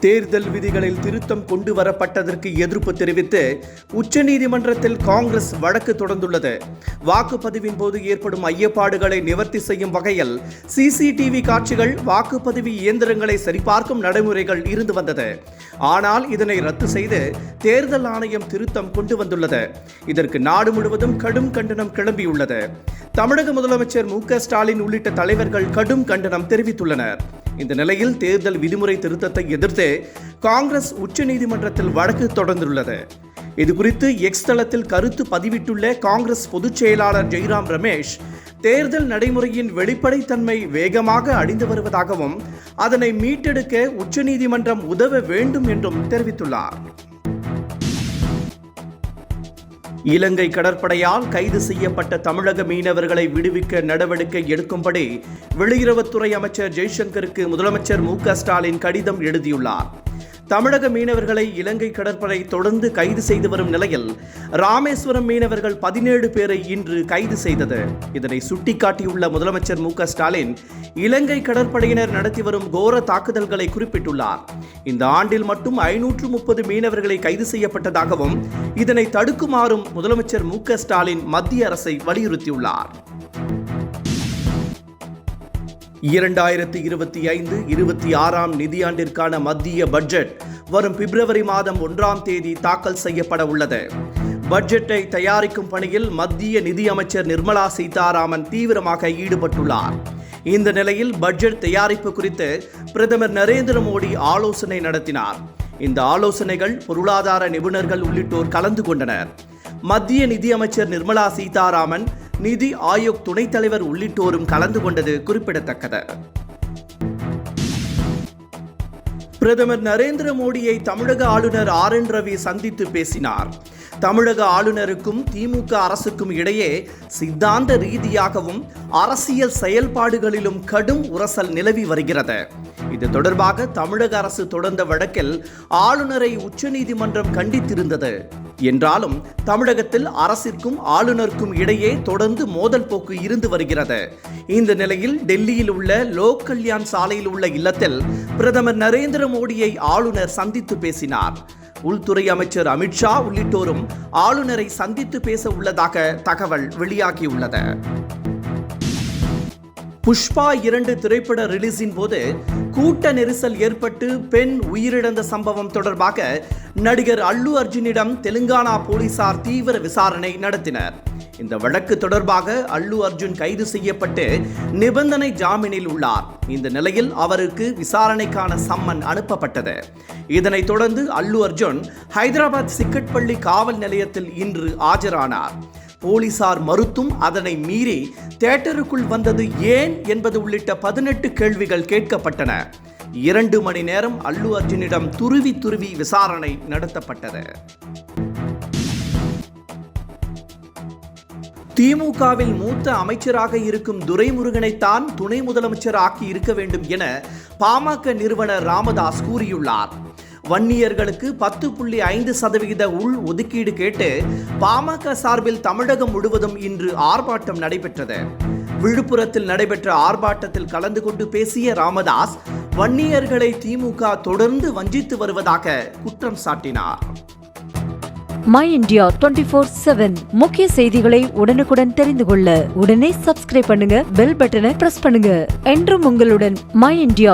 தேர்தல் விதிகளில் திருத்தம் கொண்டு வரப்பட்டதற்கு எதிர்ப்பு தெரிவித்து உச்சநீதிமன்றத்தில் காங்கிரஸ் வழக்கு தொடர்ந்துள்ளது. வாக்குப்பதிவின் போது ஏற்படும் ஐயப்பாடுகளை நிவர்த்தி செய்யும் வகையில் சிசிடிவி காட்சிகள், வாக்குப்பதிவு இயந்திரங்களை சரிபார்க்கும் நடைமுறைகள் இருந்து வந்தது. ஆனால் இதனை ரத்து செய்து தேர்தல் ஆணையம் திருத்தம் கொண்டு வந்துள்ளது. இதற்கு நாடு முழுவதும் கடும் கண்டனம் கிளம்பியுள்ளது. தமிழக முதலமைச்சர் மு.க.ஸ்டாலின் உள்ளிட்ட தலைவர்கள் கடும் கண்டனம் தெரிவித்துள்ளனர். இந்த நிலையில் தேர்தல் விதிமுறை திருத்தத்தை எதிர்த்து காங்கிரஸ் உச்சநீதிமன்றத்தில் வழக்கு தொடர்ந்துள்ளது. இதுகுறித்து எக்ஸ் தளத்தில் கருத்து பதிவிட்டுள்ள காங்கிரஸ் பொதுச் செயலாளர் ஜெய்ராம் ரமேஷ், தேர்தல் நடைமுறையின் வெளிப்படைத்தன்மை வேகமாக அழிந்து வருவதாகவும் அதனை மீட்டெடுக்க உச்சநீதிமன்றம் உதவ வேண்டும் என்றும் தெரிவித்துள்ளார். இலங்கை கடற்படையால் கைது செய்யப்பட்ட தமிழக மீனவர்களை விடுவிக்க நடவடிக்கை எடுக்கும்படி வெளியுறவுத்துறை அமைச்சர் ஜெய்சங்கருக்கு முதலமைச்சர் மு.க.ஸ்டாலின் கடிதம் எழுதியுள்ளார். தமிழக மீனவர்களை இலங்கை கடற்படை தொடர்ந்து கைது செய்து வரும் நிலையில் ராமேஸ்வரம் மீனவர்கள் 17 பேரை இன்று கைது செய்தது. இதனை சுட்டிக்காட்டியுள்ள முதலமைச்சர் மு.க.ஸ்டாலின் இலங்கை கடற்படையினர் நடத்தி வரும் கோர தாக்குதல்களை குறிப்பிட்டுள்ளார். இந்த ஆண்டில் மட்டும் 530 மீனவர்களை கைது செய்யப்பட்டதாகவும் இதனை தடுக்குமாறும் முதலமைச்சர் மு.க.ஸ்டாலின் மத்திய அரசை வலியுறுத்தியுள்ளார். 2025-26 நிதியாண்டிற்கான மத்திய பட்ஜெட் வரும் பிப்ரவரி மாதம் 1ஆம் தேதி தாக்கல் செய்யப்பட உள்ளது. பட்ஜெட்டை தயாரிக்கும் பணியில் மத்திய நிதியமைச்சர் நிர்மலா சீதாராமன் தீவிரமாக ஈடுபட்டுள்ளார். இந்த நிலையில் பட்ஜெட் தயாரிப்பு குறித்து பிரதமர் நரேந்திர மோடி ஆலோசனை நடத்தினார். இந்த ஆலோசனைகள் பொருளாதார நிபுணர்கள் உள்ளிட்டோர் கலந்து கொண்டனர். மத்திய நிதியமைச்சர் நிர்மலா சீதாராமன், நிதி ஆயோக் துணைத் தலைவர் உள்ளிட்டோரும் கலந்து கொண்டது குறிப்பிடத்தக்கது. பிரதமர் நரேந்திர மோடியை தமிழக ஆளுநர் ஆர்.என். ரவி சந்தித்து பேசினார். தமிழக ஆளுநருக்கும் திமுக அரசுக்கும் இடையே சித்தாந்த ரீதியாகவும் அரசியல் செயல்பாடுகளிலும் கடும் உரசல் நிலவி வருகிறது. இது தொடர்பாக தமிழக அரசு தொடர்ந்த வழக்கில் ஆளுநரை உச்சநீதிமன்றம் கண்டித்திருந்தது. என்றாலும் தமிழகத்தில் அரசிற்கும் ஆளுநருக்கும் இடையே தொடர்ந்து மோதல் போக்கு இருந்து வருகிறது. இந்த நிலையில் டெல்லியில் உள்ள லோக் கல்யாண் சாலையில் உள்ள இல்லத்தில் பிரதமர் நரேந்திர மோடியை ஆளுநர் சந்தித்து பேசினார். உள்துறை அமைச்சர் அமித்ஷா உள்ளிட்டோரும் ஆளுநரை சந்தித்து பேச உள்ளதாக தகவல் வெளியாகியுள்ளது. புஷ்பா 2 திரைப்பட ரிலீஸின் போது கூட்ட நெரிசல் ஏற்பட்டு பெண் உயிரிழந்த சம்பவம் தொடர்பாக நடிகர் அல்லு அர்ஜுனிடம் தெலுங்கானா போலீசார் தீவிர விசாரணை நடத்தினர். இந்த வழக்கு தொடர்பாக அல்லு அர்ஜுன் கைது செய்யப்பட்டு நிபந்தனை ஜாமீனில் உள்ளார். இந்த நிலையில் அவருக்கு விசாரணைக்கான சம்மன் அனுப்பப்பட்டது. இதனைத் தொடர்ந்து அல்லு அர்ஜுன் ஹைதராபாத் சிக்கட்பள்ளி காவல் நிலையத்தில் இன்று ஆஜரானார். போலீசார் மறுத்தும் அதனை மீறி தியேட்டருக்குள் வந்தது ஏன் என்பது உள்ளிட்ட 18 கேள்விகள் கேட்கப்பட்டன. 2 மணி நேரம் அல்லு அர்ஜுனிடம் துருவி விசாரணை நடத்தப்பட்டது. திமுகவில் மூத்த அமைச்சராக இருக்கும் துரைமுருகனைத்தான் துணை முதலமைச்சர் ஆக்கி இருக்க வேண்டும் என பாமக நிறுவனர் ராமதாஸ் கூறியுள்ளார். வன்னியர்களுக்கு 10.5% உள் ஒதுக்கீடு கேட்டு பாமக சார்பில் தமிழகம் முழுவதும் இன்று ஆர்ப்பாட்டம் நடைபெற்றது. விழுப்புரத்தில் நடைபெற்ற ஆர்ப்பாட்டத்தில் கலந்து கொண்டு பேசிய ராமதாஸ், வன்னியர்களை திமுக தொடர்ந்து வஞ்சித்து வருவதாக குற்றம் சாட்டினார். மை இந்தியா 24/7 முக்கிய செய்திகளை உடனுக்குடன் தெரிந்து கொள்ள உடனே சப்ஸ்கிரைப் பண்ணுங்க, பெல் பட்டனை பிரஸ் பண்ணுங்க. என்றும் உங்களுடன் மை இந்தியா.